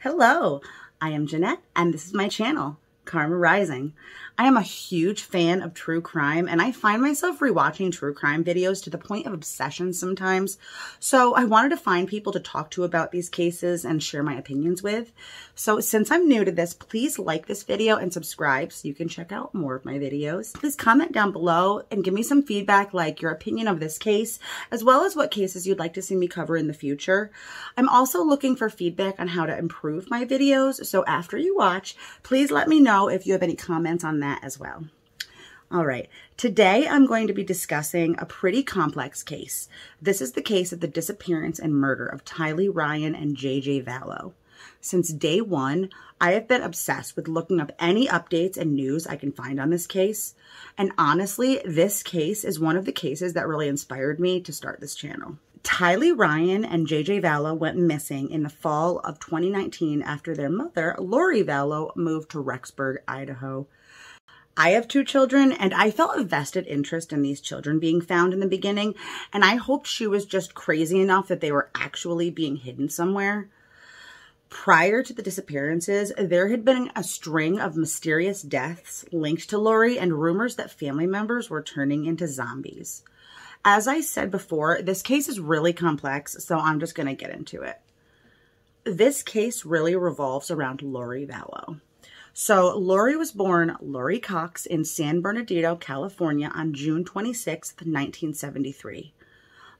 Hello, I am Jeanette, and this is my channel, Karma Rising. I am a huge fan of true crime, and I find myself rewatching true crime videos to the point of obsession sometimes. So I wanted to find people to talk to about these cases and share my opinions with. So since I'm new to this, please like this video and subscribe so you can check out more of my videos. Please comment down below and give me some feedback, like your opinion of this case, as well as what cases you'd like to see me cover in the future. I'm also looking for feedback on how to improve my videos, so after you watch, please let me know if you have any comments on that as well. All right, today I'm going to be discussing a pretty complex case. This is the case of the disappearance and murder of Tylee Ryan and JJ Vallow. Since day one, I have been obsessed with looking up any updates and news I can find on this case. And honestly, this case is one of the cases that really inspired me to start this channel. Tylee Ryan and JJ Vallow went missing in the fall of 2019 after their mother, Lori Vallow, moved to Rexburg, Idaho. I have 2 children, and I felt a vested interest in these children being found in the beginning, and I hoped she was just crazy enough that they were actually being hidden somewhere. Prior to the disappearances, there had been a string of mysterious deaths linked to Lori and rumors that family members were turning into zombies. As I said before, this case is really complex, so I'm just going to get into it. This case really revolves around Lori Vallow. So Lori was born Lori Cox in San Bernardino, California on June 26, 1973.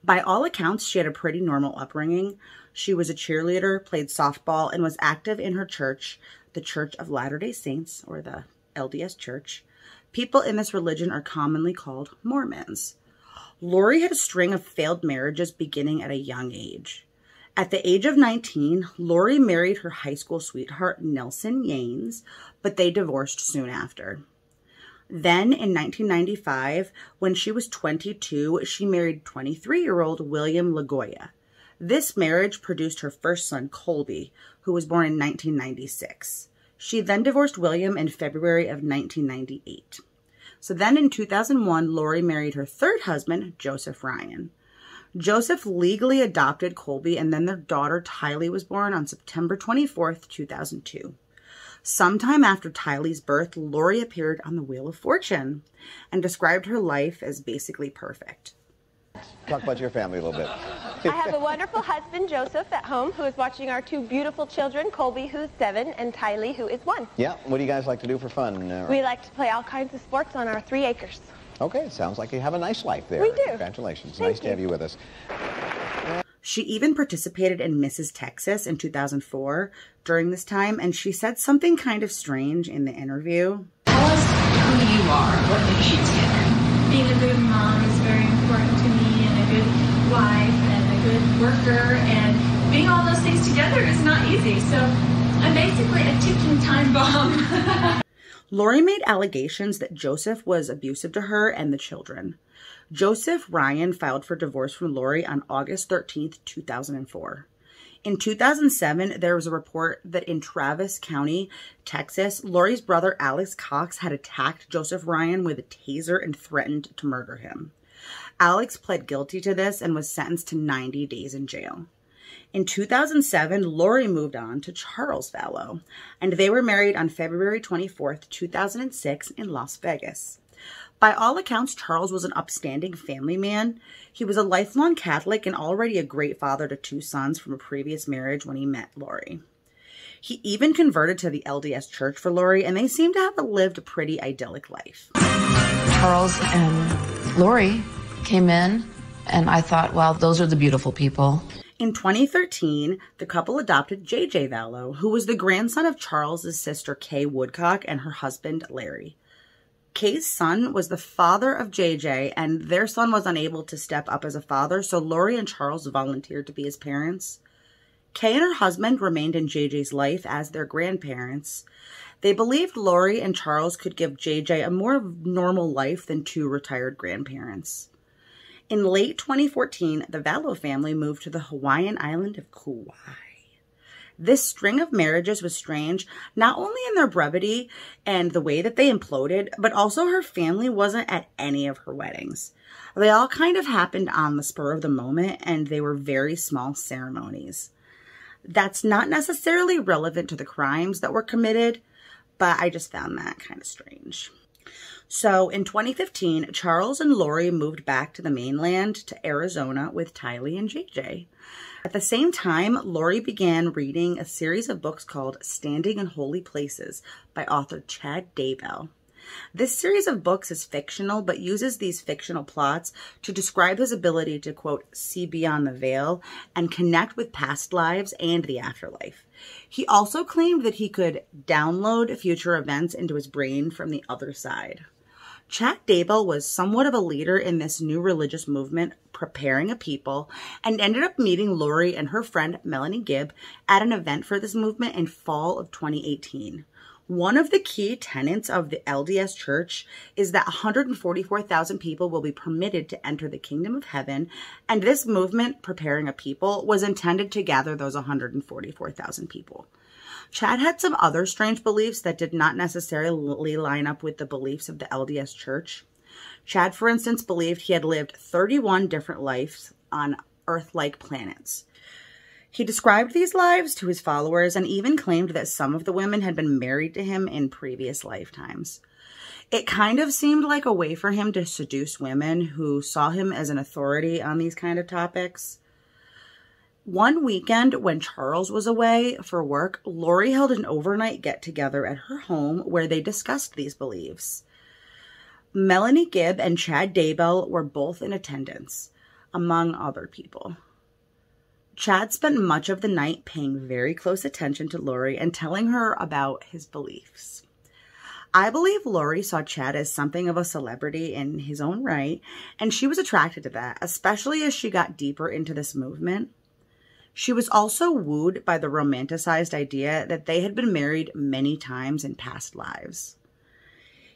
By all accounts, she had a pretty normal upbringing. She was a cheerleader, played softball, and was active in her church, the Church of Latter-day Saints, or the LDS Church. People in this religion are commonly called Mormons. Lori had a string of failed marriages beginning at a young age. At the age of 19, Lori married her high school sweetheart, Nelson Yanes, but they divorced soon after. Then, in 1995, when she was 22, she married 23-year-old William LaGoya. This marriage produced her first son, Colby, who was born in 1996. She then divorced William in February of 1998. So then in 2001, Lori married her third husband, Joseph Ryan. Joseph legally adopted Colby, and then their daughter Tylee was born on September 24th, 2002. Sometime after Tylee's birth, Lori appeared on the Wheel of Fortune and described her life as basically perfect. Talk about your family a little bit. I have a wonderful husband, Joseph, at home, who is watching our 2 beautiful children, Colby, who's 7, and Tylee, who is 1. Yeah, what do you guys like to do for fun? We like to play all kinds of sports on our 3 acres. Okay, sounds like you have a nice life there. We do. Congratulations. Thank Nice to have you with us. She even participated in Mrs. Texas in 2004 during this time, and she said something kind of strange in the interview. Tell us who you are. What makes you tick? Being a good mom is very important to me, and a good wife, and a good worker, and being all those things together is not easy. So I'm basically a ticking time bomb. Lori made allegations that Joseph was abusive to her and the children. Joseph Ryan filed for divorce from Lori on August 13th, 2004. In 2007, there was a report that in Travis County, Texas, Lori's brother Alex Cox had attacked Joseph Ryan with a taser and threatened to murder him. Alex pled guilty to this and was sentenced to 90 days in jail. In 2007, Lori moved on to Charles Vallow, and they were married on February 24th, 2006 in Las Vegas. By all accounts, Charles was an upstanding family man. He was a lifelong Catholic and already a great father to 2 sons from a previous marriage when he met Lori. He even converted to the LDS Church for Lori, and they seem to have lived a pretty idyllic life. Charles and Lori came in, and I thought, wow, those are the beautiful people. In 2013, the couple adopted JJ Vallow, who was the grandson of Charles's sister Kay Woodcock and her husband Larry. Kay's son was the father of JJ, and their son was unable to step up as a father, so Lori and Charles volunteered to be his parents. Kay and her husband remained in JJ's life as their grandparents. They believed Lori and Charles could give JJ a more normal life than 2 retired grandparents. In late 2014, the Vallow family moved to the Hawaiian island of Kauai. This string of marriages was strange, not only in their brevity and the way that they imploded, but also her family wasn't at any of her weddings. They all kind of happened on the spur of the moment, and they were very small ceremonies. That's not necessarily relevant to the crimes that were committed, but I just found that kind of strange. So in 2015, Charles and Lori moved back to the mainland to Arizona with Tylee and JJ. At the same time, Lori began reading a series of books called Standing in Holy Places by author Chad Daybell. This series of books is fictional, but uses these fictional plots to describe his ability to, quote, see beyond the veil and connect with past lives and the afterlife. He also claimed that he could download future events into his brain from the other side. Chad Daybell was somewhat of a leader in this new religious movement, preparing a people, and ended up meeting Lori and her friend Melanie Gibb at an event for this movement in fall of 2018. One of the key tenets of the LDS Church is that 144,000 people will be permitted to enter the kingdom of heaven, and this movement, Preparing a People, was intended to gather those 144,000 people. Chad had some other strange beliefs that did not necessarily line up with the beliefs of the LDS Church. Chad, for instance, believed he had lived 31 different lives on Earth-like planets. He described these lives to his followers and even claimed that some of the women had been married to him in previous lifetimes. It kind of seemed like a way for him to seduce women who saw him as an authority on these kind of topics. One weekend when Charles was away for work, Lori held an overnight get-together at her home where they discussed these beliefs. Melanie Gibb and Chad Daybell were both in attendance, among other people. Chad spent much of the night paying very close attention to Lori and telling her about his beliefs. I believe Lori saw Chad as something of a celebrity in his own right, and she was attracted to that, especially as she got deeper into this movement. She was also wooed by the romanticized idea that they had been married many times in past lives.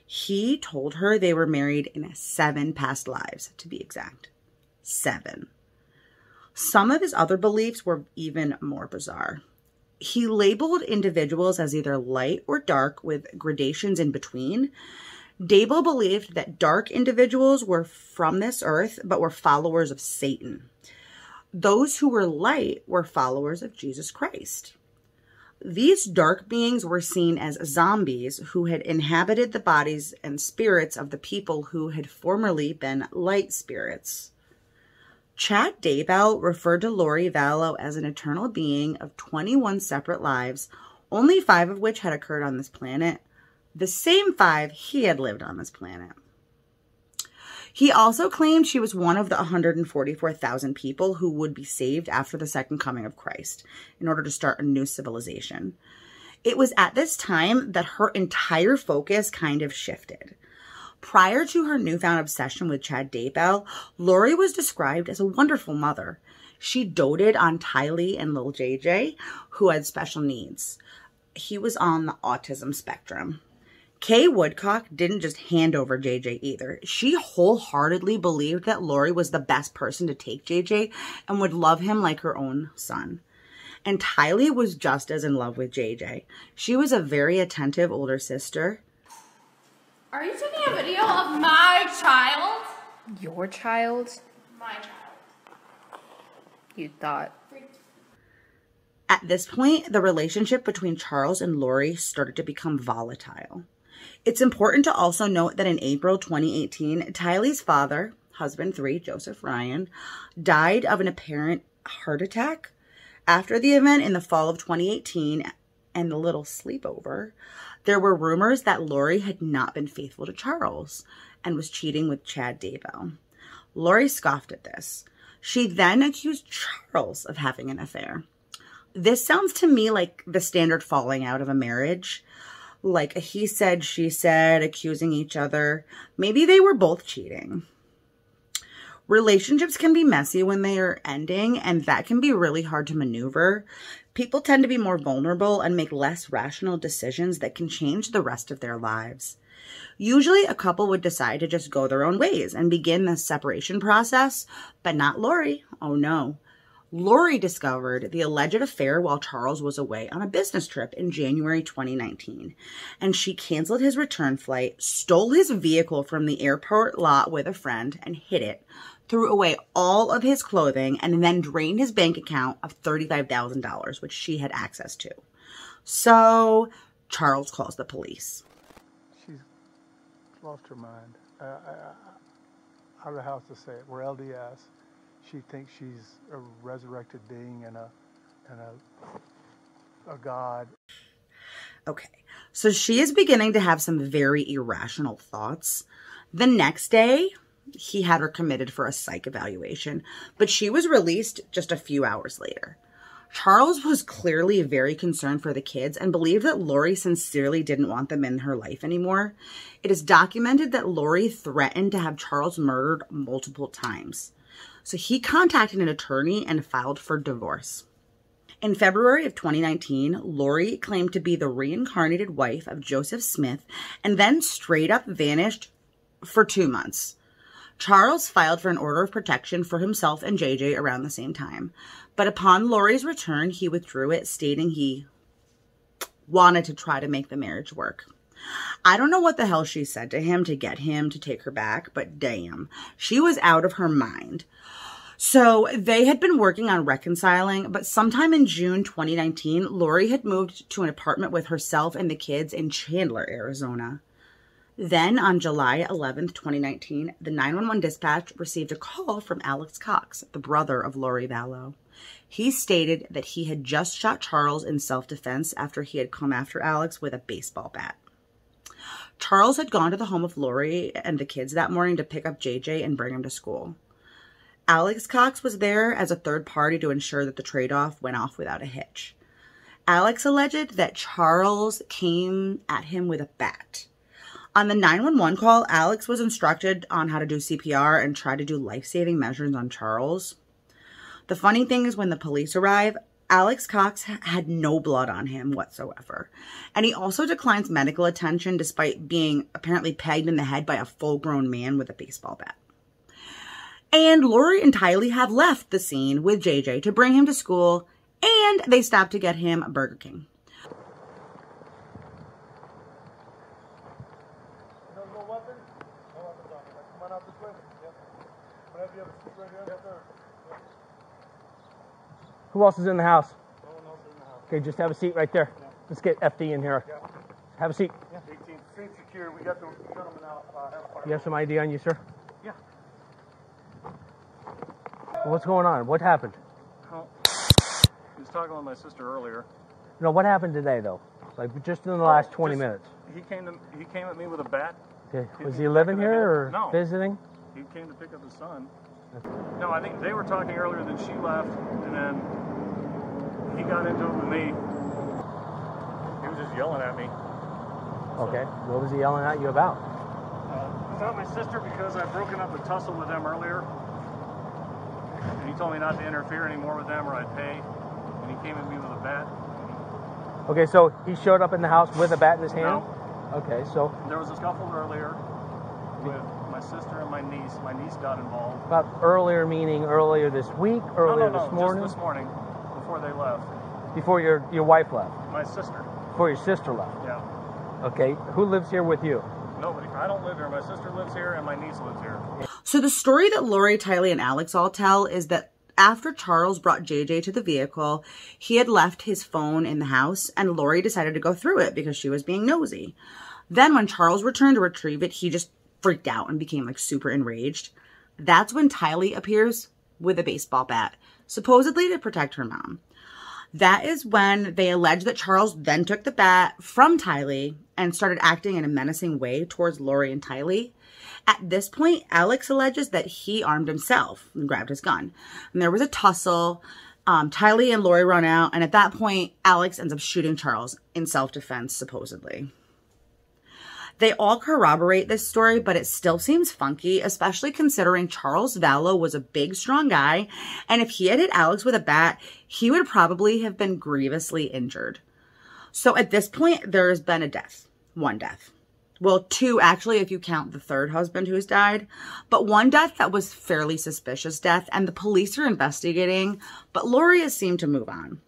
He told her they were married in 7 past lives, to be exact. 7. Some of his other beliefs were even more bizarre. He labeled individuals as either light or dark with gradations in between. Daybell believed that dark individuals were from this earth but were followers of Satan. Those who were light were followers of Jesus Christ. These dark beings were seen as zombies who had inhabited the bodies and spirits of the people who had formerly been light spirits. Chad Daybell referred to Lori Vallow as an eternal being of 21 separate lives, only 5 of which had occurred on this planet, the same 5 he had lived on this planet. He also claimed she was one of the 144,000 people who would be saved after the second coming of Christ in order to start a new civilization. It was at this time that her entire focus kind of shifted. Prior to her newfound obsession with Chad Daybell, Lori was described as a wonderful mother. She doted on Tylee and little JJ, who had special needs. He was on the autism spectrum. Kay Woodcock didn't just hand over JJ either. She wholeheartedly believed that Lori was the best person to take JJ and would love him like her own son. And Tylee was just as in love with JJ. She was a very attentive older sister. Are you taking a video of my child? Your child? My child. You thought. At this point, the relationship between Charles and Lori started to become volatile. It's important to also note that in April 2018, Tylee's father, husband 3, Joseph Ryan, died of an apparent heart attack. After the event in the fall of 2018 and the little sleepover, there were rumors that Lori had not been faithful to Charles and was cheating with Chad Daybell. Lori scoffed at this. She then accused Charles of having an affair. This sounds to me like the standard falling out of a marriage. Like a he said, she said, accusing each other. Maybe they were both cheating. Relationships can be messy when they are ending, and that can be really hard to maneuver. People tend to be more vulnerable and make less rational decisions that can change the rest of their lives. Usually a couple would decide to just go their own ways and begin the separation process, but not Lori. Oh no. Lori discovered the alleged affair while Charles was away on a business trip in January 2019, and she canceled his return flight, stole his vehicle from the airport lot with a friend, and hid it, threw away all of his clothing, and then drained his bank account of $35,000, which she had access to. So Charles calls the police. She's lost her mind. I don't know how else to say it. We're LDS. She thinks she's a resurrected being and a god. Okay, so she is beginning to have some very irrational thoughts. The next day, he had her committed for a psych evaluation, but she was released just a few hours later. Charles was clearly very concerned for the kids and believed that Lori sincerely didn't want them in her life anymore. It is documented that Lori threatened to have Charles murdered multiple times. So he contacted an attorney and filed for divorce. In February of 2019, Lori claimed to be the reincarnated wife of Joseph Smith and then straight up vanished for 2 months. Charles filed for an order of protection for himself and JJ around the same time. But upon Lori's return, he withdrew it, stating he wanted to try to make the marriage work. I don't know what the hell she said to him to get him to take her back, but damn, she was out of her mind. So they had been working on reconciling, but sometime in June 2019, Lori had moved to an apartment with herself and the kids in Chandler, Arizona. Then on July 11th, 2019, the 911 dispatch received a call from Alex Cox, the brother of Lori Vallow. He stated that he had just shot Charles in self-defense after he had come after Alex with a baseball bat. Charles had gone to the home of Lori and the kids that morning to pick up JJ and bring him to school. Alex Cox was there as a third party to ensure that the trade-off went off without a hitch. Alex alleged that Charles came at him with a bat. On the 911 call, Alex was instructed on how to do CPR and try to do life-saving measures on Charles. The funny thing is when the police arrive, Alex Cox had no blood on him whatsoever. And he also declines medical attention despite being apparently pegged in the head by a full-grown man with a baseball bat. And Lori and Tylee have left the scene with JJ to bring him to school, and they stopped to get him a Burger King. Who else is in the house? No one else is in the house. Okay, just have a seat right there. Yeah. Let's get FD in here. Yeah. Have a seat. Yeah. 18. Seat secure. We got the gentleman out. You have some ID on you, sir? Yeah. What's going on? What happened? Oh, he was talking with my sister earlier. No, what happened today, though? Like, just in the last 20 minutes. He came at me with a bat. Okay. Was he living here or visiting? He came to pick up his son. No, I think they were talking earlier, then she left, and then he got into it with me. He was just yelling at me. Okay. What was he yelling at you about? About my sister because I'd broken up a tussle with them earlier. And he told me not to interfere anymore with them or I'd pay. And he came at me with a bat. Okay, so he showed up in the house with a bat in his hand? No. Okay, so... There was a scuffle earlier with my sister and my niece. My niece got involved. About earlier meaning earlier this week, earlier this morning? Just this morning, before they left. Before your wife left? My sister. Before your sister left? Yeah. Okay, who lives here with you? Nobody. I don't live here. My sister lives here and my niece lives here. So the story that Lori, Tylee, and Alex all tell is that after Charles brought JJ to the vehicle, he had left his phone in the house and Lori decided to go through it because she was being nosy. Then when Charles returned to retrieve it, he just freaked out and became like super enraged. That's when Tylee appears with a baseball bat, supposedly to protect her mom. That is when they allege that Charles then took the bat from Tylee and started acting in a menacing way towards Lori and Tylee. At this point, Alex alleges that he armed himself and grabbed his gun. And there was a tussle. Tylee and Lori run out. And at that point, Alex ends up shooting Charles in self-defense, supposedly. They all corroborate this story, but it still seems funky, especially considering Charles Vallow was a big, strong guy. And if he had hit Alex with a bat, he would probably have been grievously injured. So at this point, there has been a death. One death. Well, two, actually, if you count the third husband who's died. But one death that was fairly suspicious death, and the police are investigating, but Lori has seemed to move on.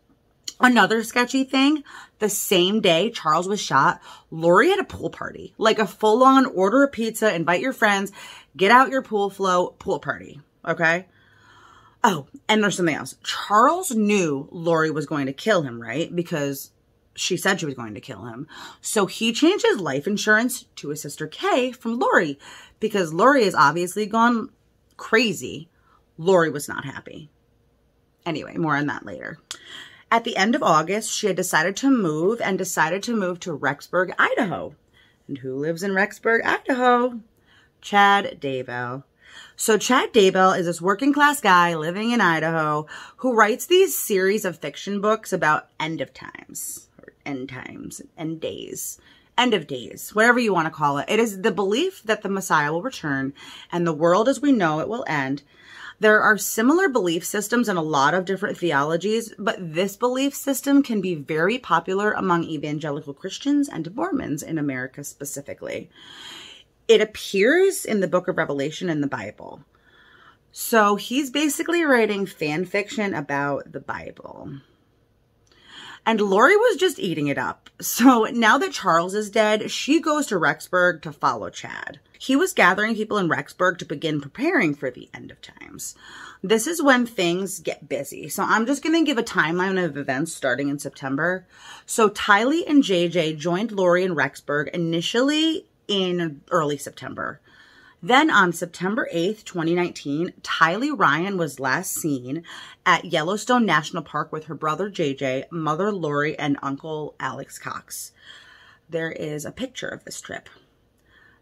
Another sketchy thing, the same day Charles was shot, Lori had a pool party. Like a full-on order a pizza, invite your friends, get out your pool float, pool party. okay? Oh, and there's something else. Charles knew Lori was going to kill him, right? Because she said she was going to kill him. So he changed his life insurance to his sister Kay from Lori, because Lori has obviously gone crazy. Lori was not happy. Anyway, more on that later. At the end of August, she had decided to move to Rexburg, Idaho. And who lives in Rexburg, Idaho? Chad Daybell. So Chad Daybell is this working class guy living in Idaho who writes these series of fiction books about end of times, or end times, end days, end of days, whatever you want to call it. It is the belief that the Messiah will return and the world as we know it will end. There are similar belief systems in a lot of different theologies, but this belief system can be very popular among evangelical Christians and Mormons in America specifically. It appears in the book of Revelation in the Bible. So he's basically writing fan fiction about the Bible. And Lori was just eating it up. So now that Charles is dead, she goes to Rexburg to follow Chad. He was gathering people in Rexburg to begin preparing for the end of times. This is when things get busy. So I'm just going to give a timeline of events starting in September. So Tylee and JJ joined Lori in Rexburg initially in early September. Then on September 8th, 2019, Tylee Ryan was last seen at Yellowstone National Park with her brother JJ, mother Lori, and uncle Alex Cox. There is a picture of this trip.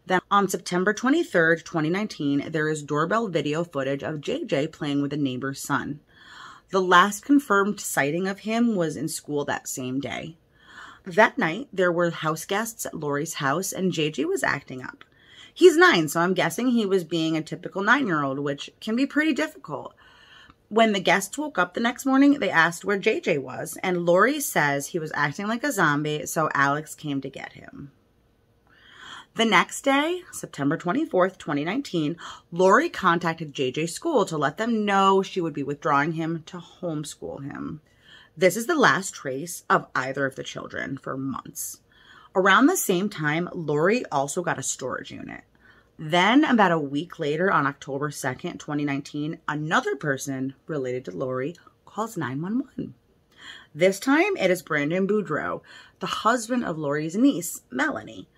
Then on September 23rd, 2019, there is doorbell video footage of JJ playing with a neighbor's son. The last confirmed sighting of him was in school that same day. That night, there were house guests at Lori's house, and JJ was acting up. He's 9, so I'm guessing he was being a typical 9-year-old, which can be pretty difficult. When the guests woke up the next morning, they asked where JJ was, and Lori says he was acting like a zombie, so Alex came to get him. The next day, September 24th, 2019, Lori contacted JJ's school to let them know she would be withdrawing him to homeschool him. This is the last trace of either of the children for months. Around the same time, Lori also got a storage unit. Then, about a week later, on October 2nd, 2019, another person related to Lori calls 911. This time, it is Brandon Boudreaux, the husband of Lori's niece, Melanie.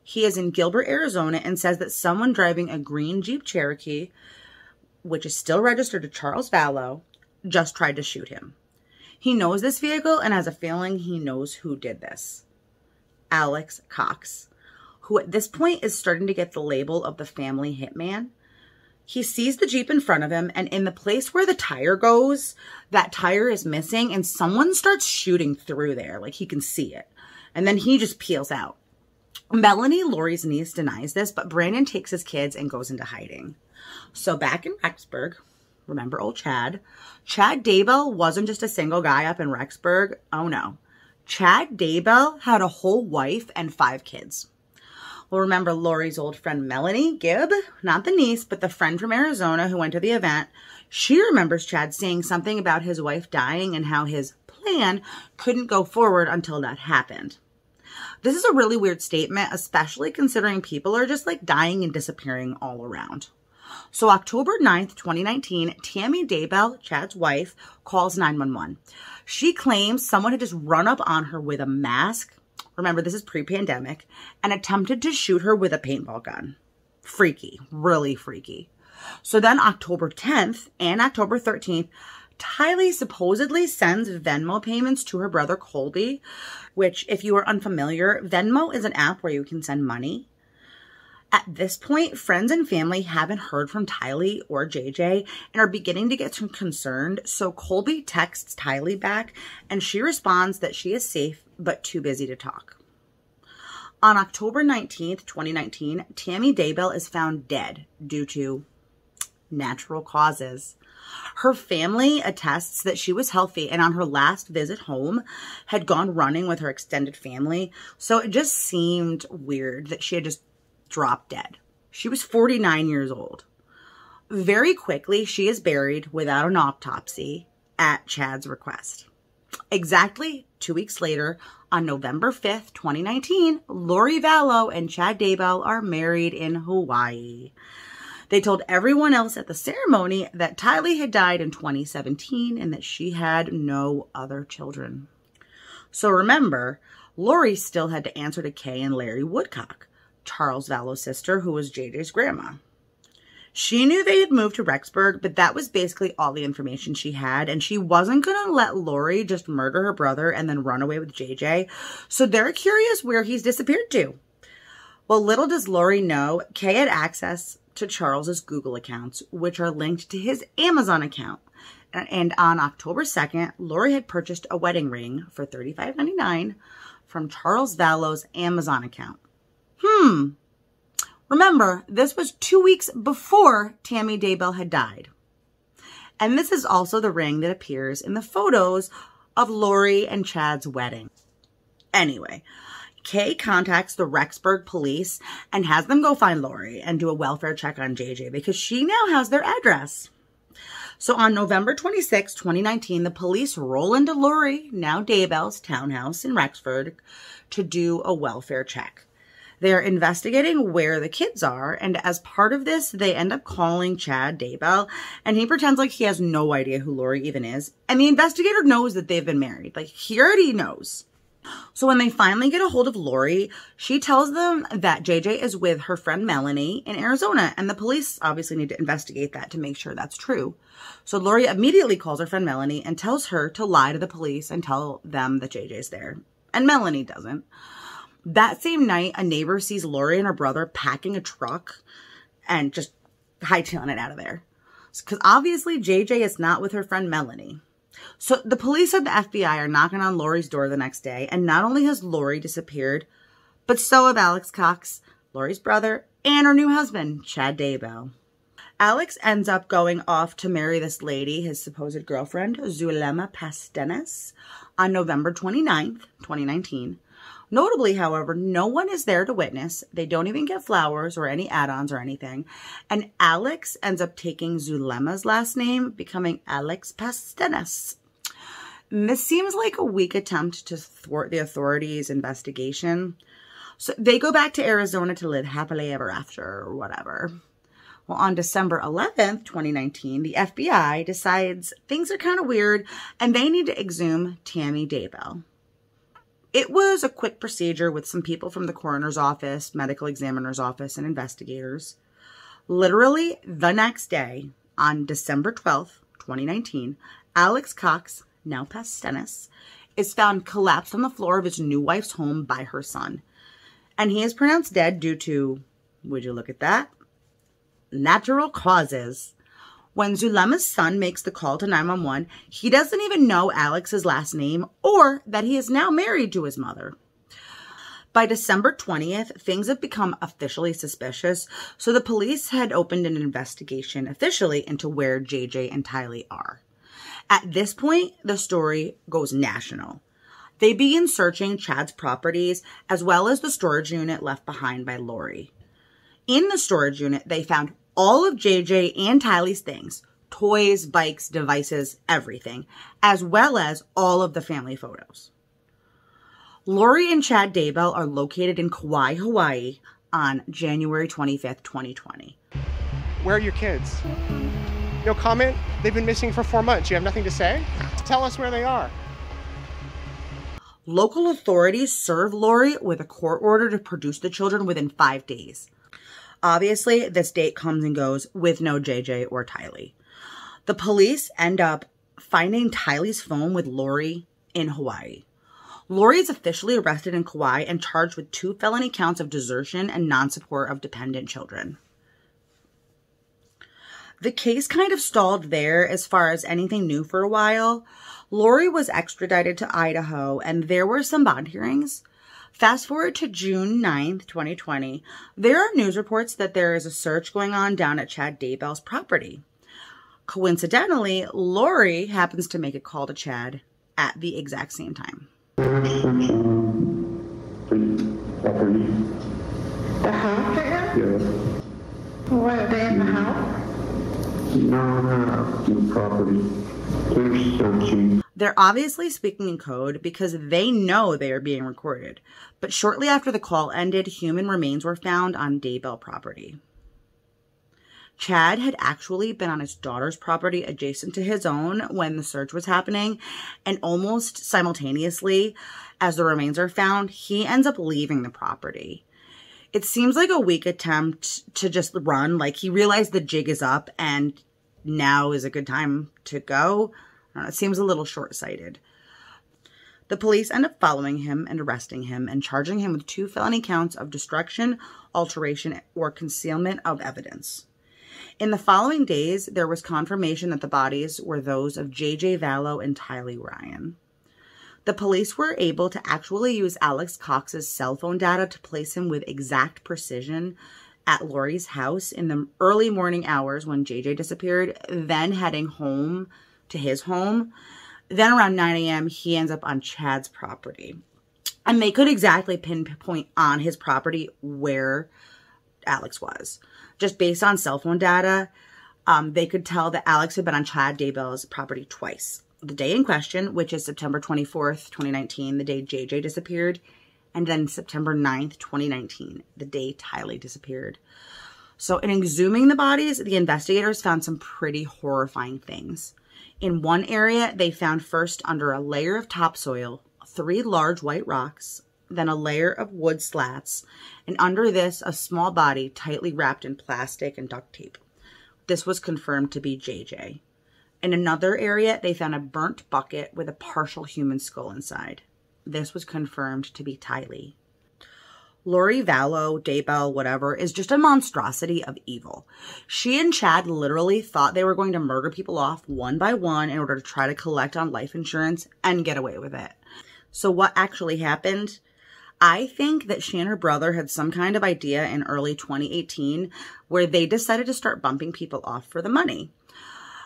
He is in Gilbert, Arizona, and says that someone driving a green Jeep Cherokee, which is still registered to Charles Vallow, just tried to shoot him. He knows this vehicle and has a feeling he knows who did this. Alex Cox, who at this point is starting to get the label of the family hitman. He sees the Jeep in front of him, and in the place where the tire goes, that tire is missing, and someone starts shooting through there. Like, he can see it. And then he just peels out. Melanie, Lori's niece, denies this, but Brandon takes his kids and goes into hiding. So back in Rexburg, remember old Chad? Chad Daybell wasn't just a single guy up in Rexburg. Oh no. Chad Daybell had a whole wife and 5 kids. Well, remember Lori's old friend Melanie Gibb? Not the niece, but the friend from Arizona who went to the event. She remembers Chad saying something about his wife dying and how his plan couldn't go forward until that happened. This is a really weird statement, especially considering people are just like dying and disappearing all around. So October 9th, 2019, Tammy Daybell, Chad's wife, calls 911. She claims someone had just run up on her with a mask. Remember, this is pre-pandemic, and attempted to shoot her with a paintball gun. Freaky, really freaky. So then October 10th and October 13th, Tylee supposedly sends Venmo payments to her brother Colby, which, if you are unfamiliar, Venmo is an app where you can send money. At this point, friends and family haven't heard from Tylee or JJ and are beginning to get concerned, so Colby texts Tylee back, and she responds that she is safe but too busy to talk. On October 19th, 2019, Tammy Daybell is found dead due to natural causes. Her family attests that she was healthy and on her last visit home had gone running with her extended family, so it just seemed weird that she had just dropped dead. She was 49 years old. Very quickly, she is buried without an autopsy at Chad's request. Exactly 2 weeks later, on November 5th, 2019, Lori Vallow and Chad Daybell are married in Hawaii. They told everyone else at the ceremony that Tylee had died in 2017 and that she had no other children. So remember, Lori still had to answer to Kay and Larry Woodcock, Charles Vallow's sister, who was JJ's grandma. She knew they had moved to Rexburg, but that was basically all the information she had, and she wasn't going to let Lori just murder her brother and then run away with JJ, so they're curious where he's disappeared to. Well, little does Lori know, Kay had access to Charles's Google accounts, which are linked to his Amazon account. And on October 2nd, Lori had purchased a wedding ring for $35.99 from Charles Vallow's Amazon account. Remember, this was 2 weeks before Tammy Daybell had died. And this is also the ring that appears in the photos of Lori and Chad's wedding. Anyway, Kay contacts the Rexburg police and has them go find Lori and do a welfare check on JJ because she now has their address. So on November 26, 2019, the police roll into Lori, now Daybell's townhouse in Rexburg, to do a welfare check. They're investigating where the kids are, and as part of this, they end up calling Chad Daybell, and he pretends like he has no idea who Lori even is, and the investigator knows that they've been married. Like, he already knows. So when they finally get a hold of Lori, she tells them that JJ is with her friend Melanie in Arizona, and the police obviously need to investigate that to make sure that's true. So Lori immediately calls her friend Melanie and tells her to lie to the police and tell them that JJ's there. And Melanie doesn't. That same night, a neighbor sees Lori and her brother packing a truck and just hightailing it out of there. Because obviously JJ is not with her friend Melanie. So the police and the FBI are knocking on Lori's door the next day, and not only has Lori disappeared, but so have Alex Cox, Lori's brother, and her new husband, Chad Daybell. Alex ends up going off to marry this lady, his supposed girlfriend, Zulema Pastenes, on November 29th, 2019. Notably, however, no one is there to witness. They don't even get flowers or any add-ons or anything. And Alex ends up taking Zulema's last name, becoming Alex Pastenes. This seems like a weak attempt to thwart the authorities' investigation. So they go back to Arizona to live happily ever after or whatever. Well, on December 11th, 2019, the FBI decides things are kind of weird and they need to exhume Tammy Daybell. It was a quick procedure with some people from the coroner's office, medical examiner's office, and investigators. Literally the next day, on December 12th, 2019, Alex Cox, now Pastenes, is found collapsed on the floor of his new wife's home by her son. And he is pronounced dead due to, would you look at that, natural causes. When Zulema's son makes the call to 911, he doesn't even know Alex's last name or that he is now married to his mother. By December 20th, things have become officially suspicious, so the police had opened an investigation officially into where JJ and Tylee are. At this point, the story goes national. They begin searching Chad's properties as well as the storage unit left behind by Lori. In the storage unit, they found all of JJ and Tylee's things, toys, bikes, devices, everything, as well as all of the family photos. Lori and Chad Daybell are located in Kauai, Hawaii on January 25th, 2020. Where are your kids? No comment? They've been missing for 4 months. You have nothing to say? Tell us where they are. Local authorities serve Lori with a court order to produce the children within 5 days. Obviously, this date comes and goes with no JJ or Tylee. The police end up finding Tylee's phone with Lori in Hawaii. Lori is officially arrested in Kauai and charged with 2 felony counts of desertion and non-support of dependent children. The case kind of stalled there as far as anything new for a while. Lori was extradited to Idaho and there were some bond hearings. Fast forward to June 9th, 2020, there are news reports that there is a search going on down at Chad Daybell's property. Coincidentally, Lori happens to make a call to Chad at the exact same time. The house there? Yes. What, are they in the house? No, the property. They're searching. They're obviously speaking in code because they know they are being recorded. But shortly after the call ended, human remains were found on Daybell property. Chad had actually been on his daughter's property adjacent to his own when the search was happening, and almost simultaneously, as the remains are found, he ends up leaving the property. It seems like a weak attempt to just run, like he realized the jig is up and now is a good time to go. I don't know, it seems a little short-sighted. The police end up following him and arresting him and charging him with 2 felony counts of destruction, alteration, or concealment of evidence. In the following days, there was confirmation that the bodies were those of JJ Vallow and Tylee Ryan. The police were able to actually use Alex Cox's cell phone data to place him with exact precision at Lori's house in the early morning hours when JJ disappeared, then heading home to his home. Then around 9 a.m., he ends up on Chad's property. And they could exactly pinpoint on his property where Alex was. Just based on cell phone data, they could tell that Alex had been on Chad Daybell's property twice. The day in question, which is September 24th, 2019, the day JJ disappeared, and then September 9th, 2019, the day Tylee disappeared. So in exhuming the bodies, the investigators found some pretty horrifying things. In one area, they found first under a layer of topsoil, 3 large white rocks, then a layer of wood slats, and under this, a small body tightly wrapped in plastic and duct tape. This was confirmed to be JJ. In another area, they found a burnt bucket with a partial human skull inside. This was confirmed to be Tylee. Lori Vallow, Daybell, whatever, is just a monstrosity of evil. She and Chad literally thought they were going to murder people off one by one in order to try to collect on life insurance and get away with it. So what actually happened? I think that she and her brother had some kind of idea in early 2018 where they decided to start bumping people off for the money.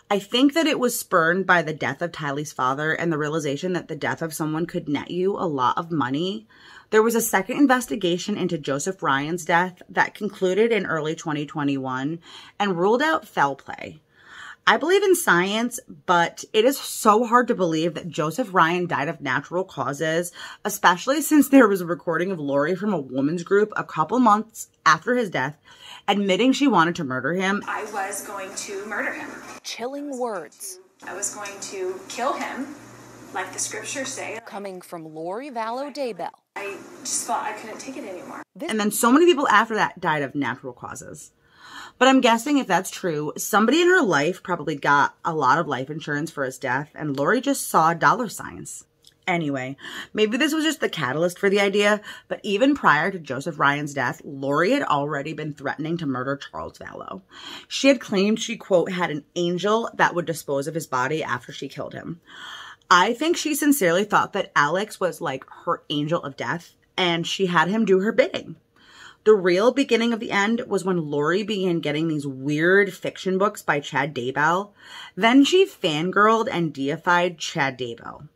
I think that it was spurred by the death of Tylee's father and the realization that the death of someone could net you a lot of money. There was a second investigation into Joseph Ryan's death that concluded in early 2021 and ruled out foul play. I believe in science, but it is so hard to believe that Joseph Ryan died of natural causes, especially since there was a recording of Lori from a women's group a couple months after his death admitting she wanted to murder him. I was going to murder him. Chilling words. I was going to kill him, like the scriptures say. Coming from Lori Vallow Daybell. I just thought I couldn't take it anymore. And then so many people after that died of natural causes. But I'm guessing if that's true, somebody in her life probably got a lot of life insurance for his death, and Lori just saw dollar signs. Anyway, maybe this was just the catalyst for the idea, but even prior to Joseph Ryan's death, Lori had already been threatening to murder Charles Vallow. She had claimed she, quote, had an angel that would dispose of his body after she killed him. I think she sincerely thought that Alex was like her angel of death, and she had him do her bidding. The real beginning of the end was when Lori began getting these weird fiction books by Chad Daybell. Then she fangirled and deified Chad Daybell.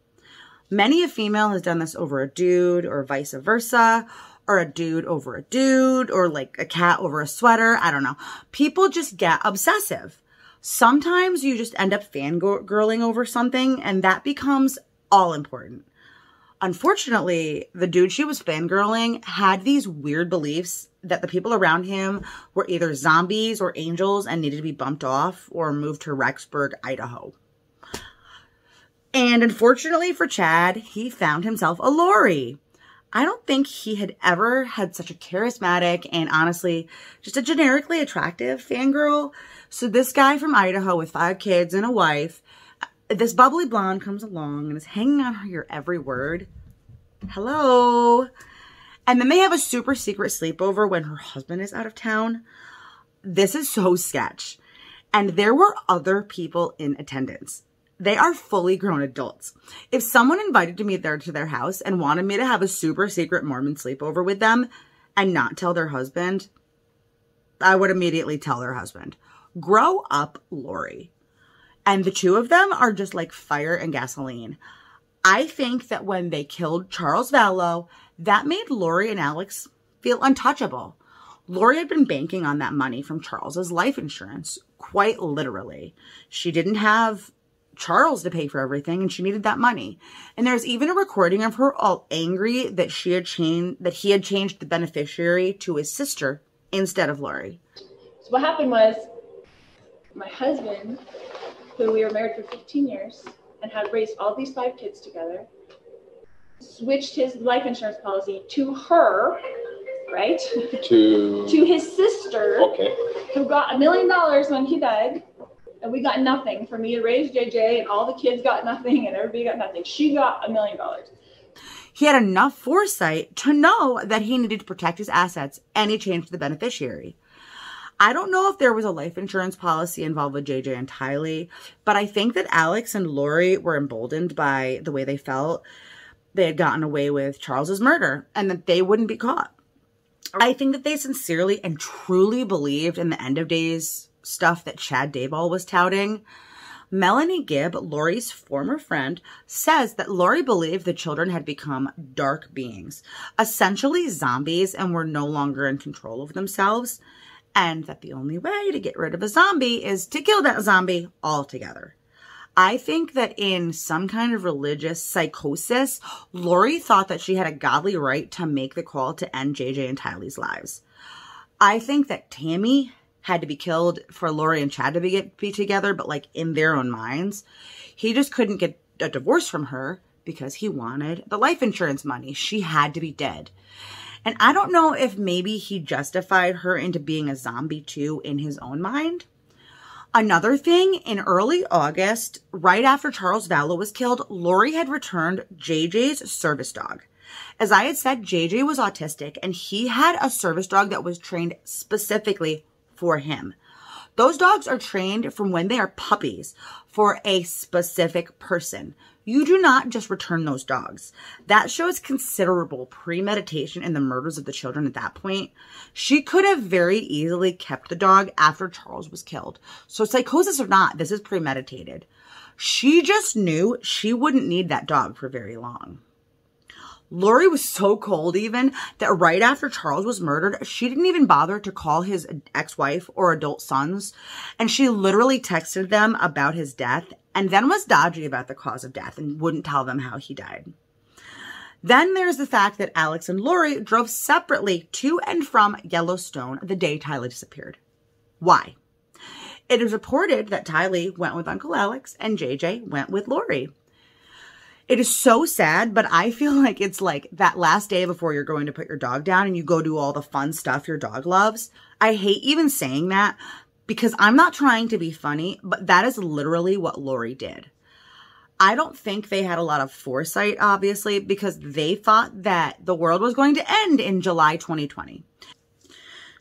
Many a female has done this over a dude or vice versa, or a dude over a dude, or like a cat over a sweater. I don't know. People just get obsessive. Sometimes you just end up fangirling over something and that becomes all important. Unfortunately, the dude she was fangirling had these weird beliefs that the people around him were either zombies or angels and needed to be bumped off or moved to Rexburg, Idaho. And unfortunately for Chad, he found himself a Lori. I don't think he had ever had such a charismatic and honestly just a generically attractive fangirl. So this guy from Idaho with 5 kids and a wife, this bubbly blonde comes along and is hanging on her every word. Hello. And then they have a super secret sleepover when her husband is out of town. This is so sketch. And there were other people in attendance. They are fully grown adults. If someone invited me there to their house and wanted me to have a super secret Mormon sleepover with them and not tell their husband, I would immediately tell their husband, grow up, Lori. And the two of them are just like fire and gasoline. I think that when they killed Charles Vallow, that made Lori and Alex feel untouchable. Lori had been banking on that money from Charles's life insurance, quite literally. She didn't have Charles to pay for everything and she needed that money. And there's even a recording of her all angry that he had changed the beneficiary to his sister instead of Lori. So what happened was my husband, who we were married for 15 years and had raised all these 5 kids together, switched his life insurance policy to her, right? To his sister, okay, who got $1 million when he died, and we got nothing. For me to raise JJ, and all the kids got nothing, and everybody got nothing. She got $1 million. He had enough foresight to know that he needed to protect his assets, and he changed the beneficiary. I don't know if there was a life insurance policy involved with JJ and Tylee, but I think that Alex and Lori were emboldened by the way they felt they had gotten away with Charles's murder and that they wouldn't be caught. I think that they sincerely and truly believed in the end of days stuff that Chad Daybell was touting. Melanie Gibb, Lori's former friend, says that Lori believed the children had become dark beings, essentially zombies, and were no longer in control of themselves, and that the only way to get rid of a zombie is to kill that zombie altogether. I think that in some kind of religious psychosis, Lori thought that she had a godly right to make the call to end JJ and Tylee's lives. I think that Tammy had to be killed for Lori and Chad to be together, but like in their own minds. He just couldn't get a divorce from her because he wanted the life insurance money. She had to be dead. And I don't know if maybe he justified her into being a zombie too in his own mind. Another thing, in early August, right after Charles Vallow was killed, Lori had returned JJ's service dog. As I had said, JJ was autistic, and he had a service dog that was trained specifically for him. Those dogs are trained from when they are puppies for a specific person. You do not just return those dogs. That shows considerable premeditation in the murders of the children at that point. She could have very easily kept the dog after Charles was killed. So psychosis or not, this is premeditated. She just knew she wouldn't need that dog for very long. Lori was so cold even that right after Charles was murdered, she didn't even bother to call his ex-wife or adult sons. And she literally texted them about his death and then was dodgy about the cause of death and wouldn't tell them how he died. Then there's the fact that Alex and Lori drove separately to and from Yellowstone the day Tylee disappeared. Why? It is reported that Tylee went with Uncle Alex and JJ went with Lori. It is so sad, but I feel like it's like that last day before you're going to put your dog down and you go do all the fun stuff your dog loves. I hate even saying that because I'm not trying to be funny, but that is literally what Lori did. I don't think they had a lot of foresight, obviously, because they thought that the world was going to end in July 2020.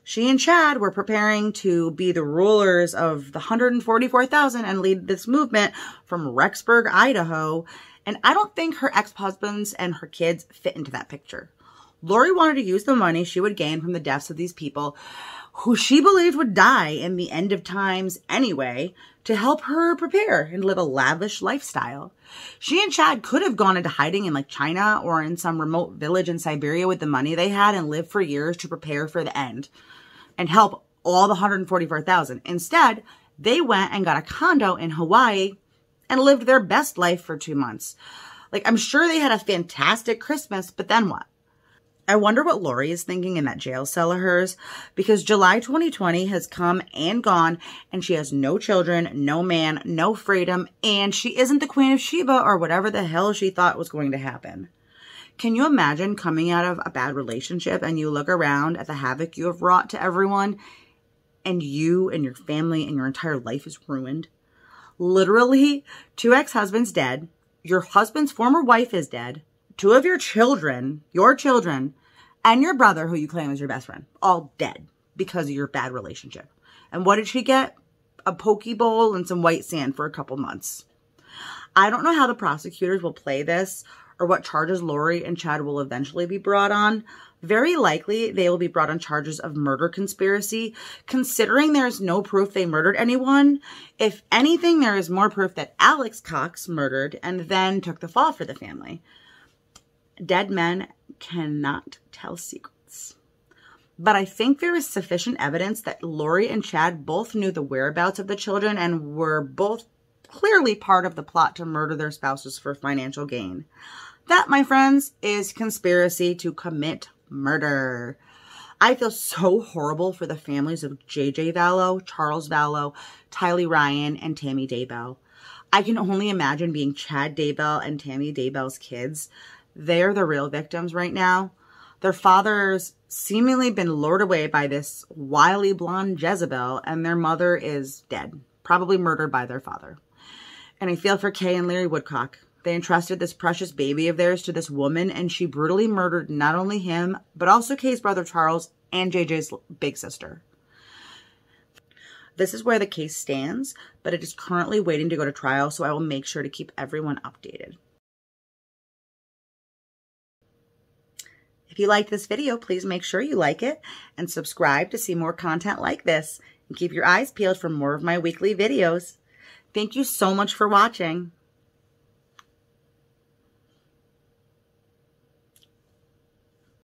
She and Chad were preparing to be the rulers of the 144,000 and lead this movement from Rexburg, Idaho. And I don't think her ex-husbands and her kids fit into that picture. Lori wanted to use the money she would gain from the deaths of these people who she believed would die in the end of times anyway to help her prepare and live a lavish lifestyle. She and Chad could have gone into hiding in like China or in some remote village in Siberia with the money they had and lived for years to prepare for the end and help all the 144,000. Instead, they went and got a condo in Hawaii and lived their best life for 2 months. Like, I'm sure they had a fantastic Christmas, but then what? I wonder what Lori is thinking in that jail cell of hers, because July 2020 has come and gone, and she has no children, no man, no freedom, and she isn't the Queen of Sheba or whatever the hell she thought was going to happen. Can you imagine coming out of a bad relationship and you look around at the havoc you have wrought to everyone, and you and your family and your entire life is ruined? Literally, 2 ex-husbands dead, your husband's former wife is dead, 2 of your children, and your brother, who you claim is your best friend, all dead because of your bad relationship. And what did she get? A poke bowl and some white sand for a couple months. I don't know how the prosecutors will play this or what charges Lori and Chad will eventually be brought on. Very likely, they will be brought on charges of murder conspiracy, considering there is no proof they murdered anyone. If anything, there is more proof that Alex Cox murdered and then took the fall for the family. Dead men cannot tell secrets. But I think there is sufficient evidence that Lori and Chad both knew the whereabouts of the children and were both clearly part of the plot to murder their spouses for financial gain. That, my friends, is conspiracy to commit murder. I feel so horrible for the families of JJ Vallow, Charles Vallow, Tylee Ryan, and Tammy Daybell. I can only imagine being Chad Daybell and Tammy Daybell's kids. They're the real victims right now. Their father's seemingly been lured away by this wily blonde Jezebel, and their mother is dead, probably murdered by their father. And I feel for Kay and Larry Woodcock. They entrusted this precious baby of theirs to this woman, and she brutally murdered not only him, but also Kay's brother Charles and JJ's big sister. This is where the case stands, but it is currently waiting to go to trial, so I will make sure to keep everyone updated. If you liked this video, please make sure you like it and subscribe to see more content like this, and keep your eyes peeled for more of my weekly videos. Thank you so much for watching.